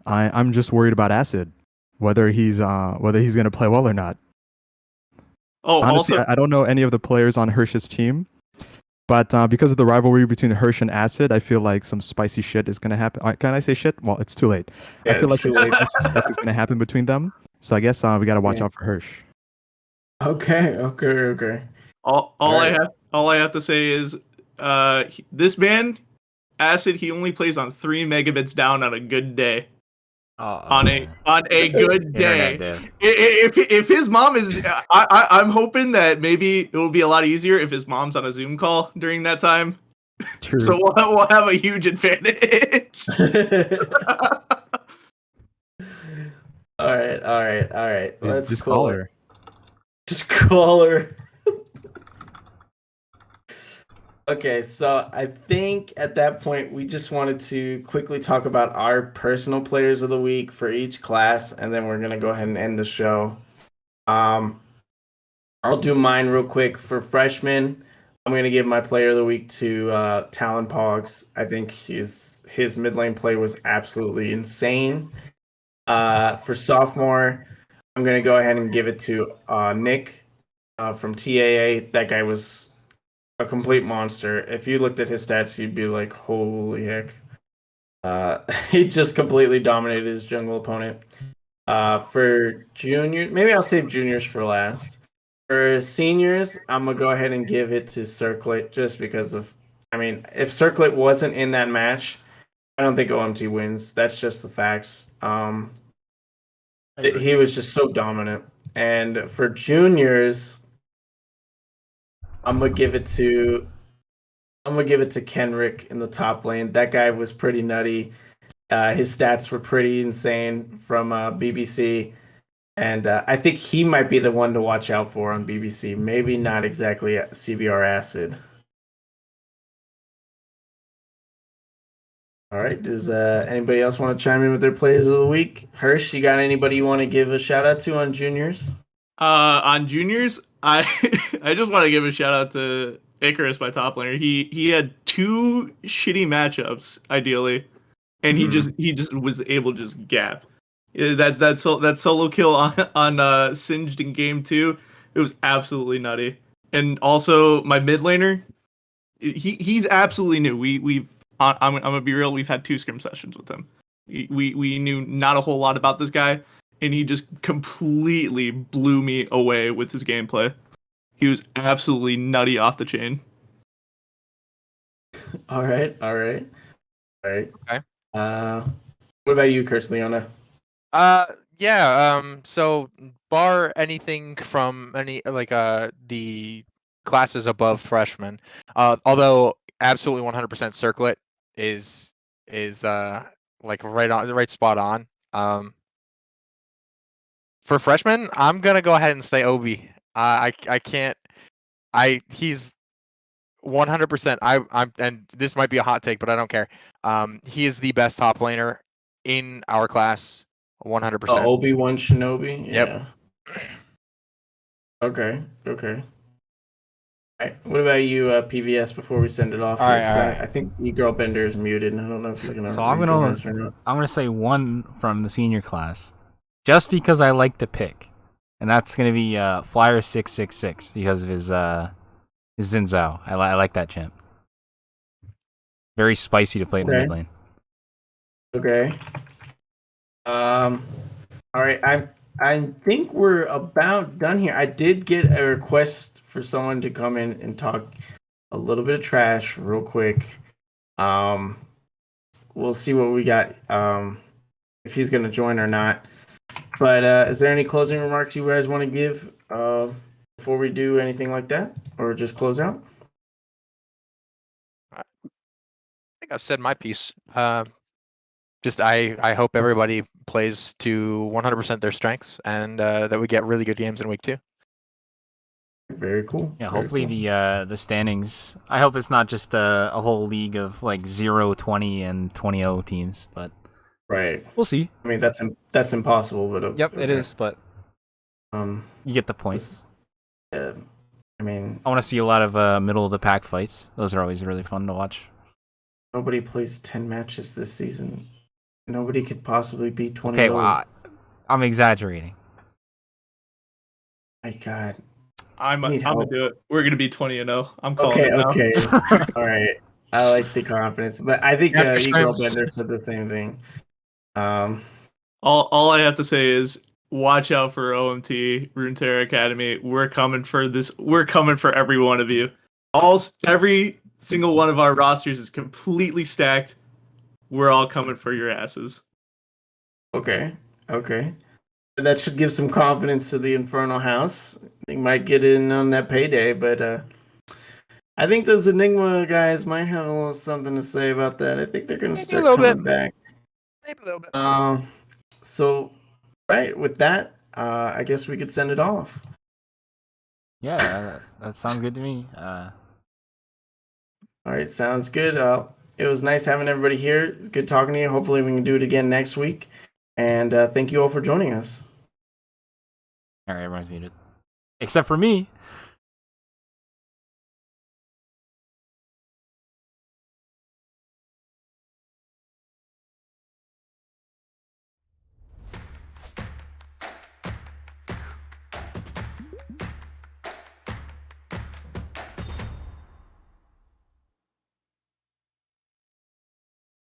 I'm just worried about Acid, whether he's gonna play well or not. Oh, Honestly, also, I don't know any of the players on Hirsch's team, but because of the rivalry between Hirsch and Acid, I feel like some spicy shit is gonna happen. Can I say shit? Well, it's too late. Yeah, I feel like it's too some late. spicy stuff is gonna happen between them. So I guess we gotta watch out for Hirsch. Okay. All Alright. I have to say is, this man, Acid, he only plays on 3 megabits down on a good day. On a good Internet day. dev. If his mom is, I'm hoping that maybe it will be a lot easier if his mom's on a Zoom call during that time. True. So we'll have a huge advantage. All right. Let's Just call call it. her. Just call her. Okay, so I think at that point we just wanted to quickly talk about our personal players of the week for each class, and then we're gonna go ahead and end the show. Um, I'll do mine real quick for freshmen. I'm gonna give my player of the week to Talon Pogs. I think his mid lane play was absolutely insane. For sophomore, I'm gonna go ahead and give it to Nick from TAA. That guy was a complete monster. If you looked at his stats, you'd be like, "Holy heck!" He just completely dominated his jungle opponent. For juniors, maybe I'll save juniors for last. For seniors, I'm gonna go ahead and give it to Circlet just because of. I mean, if Circlet wasn't in that match, I don't think OMT wins. That's just the facts. He was just so dominant. And for juniors, I'm gonna give it to Kenrick in the top lane. That guy was pretty nutty. His stats were pretty insane from BBC, and I think he might be the one to watch out for on BBC. Maybe not exactly CBR Acid. All right. Does anybody else want to chime in with their players of the week? Hirsch, you got anybody you want to give a shout out to on juniors? On juniors, I I just want to give a shout out to Icarus, my top laner. He had 2 shitty matchups, ideally, and he just was able to just gap. That solo kill on Singed in game 2, it was absolutely nutty. And also my mid laner, he's absolutely new. I'm gonna be real. We've had 2 scrim sessions with him. We knew not a whole lot about this guy, and he just completely blew me away with his gameplay. He was absolutely nutty off the chain. All right. Okay. What about you, Curse Leona? So bar anything from any the classes above freshmen, although absolutely 100% Circlet is like right spot on. For freshmen, I'm gonna go ahead and say Obi. I can't. He's 100%. And this might be a hot take, but I don't care. He is the best top laner in our class. 100%. Obi-Wan Shinobi? Yep. Yeah. Okay. All right. What about you, PVS, before we send it off? All Here? right, 'Cause all right. I think E-Girl Bender is muted, and I don't know if he's going to So I'm gonna say one from the senior class, just because I like to pick, and that's gonna be Flyer 666 because of his Xin Zhao. I like that champ. Very spicy to play in the mid lane. Okay. All right. I think we're about done here. I did get a request for someone to come in and talk a little bit of trash real quick. We'll see what we got. If he's gonna join or not. But is there any closing remarks you guys want to give before we do anything like that, or just close out? I think I've said my piece. Just I hope everybody plays to 100% their strengths, and that we get really good games in week 2. Very cool. Yeah, Very hopefully cool. the standings. I hope it's not just a whole league of like 0-20 and 20-0 teams, but Right. we'll see. I mean, that's impossible, but Yep, it is, but you get the point. I mean, I want to see a lot of middle of the pack fights. Those are always really fun to watch. nobody plays 10 matches this season. Nobody could possibly beat 20. Okay, well, I'm exaggerating. My God. I'm gonna do it. We're gonna be 20-0. I'm calling Okay, it now. okay. All right. I like the confidence, but I think Yeah, E-Girl Bender said the same thing. All I have to say is watch out for OMT, Runeterra Academy. We're coming for this. We're coming for every one of you. Every single one of our rosters is completely stacked. We're all coming for your asses. Okay. Okay. That should give some confidence to the Infernal House. They might get in on that payday, but I think those Enigma guys might have a little something to say about that. I think they're going to Maybe a start little coming bit. back. Maybe a little bit. So, right, with that, I guess we could send it off. Yeah, that sounds good to me. All right, sounds good. It was nice having everybody here. It's good talking to you. Hopefully, we can do it again next week. And thank you all for joining us. All right, everyone's muted. Except for me.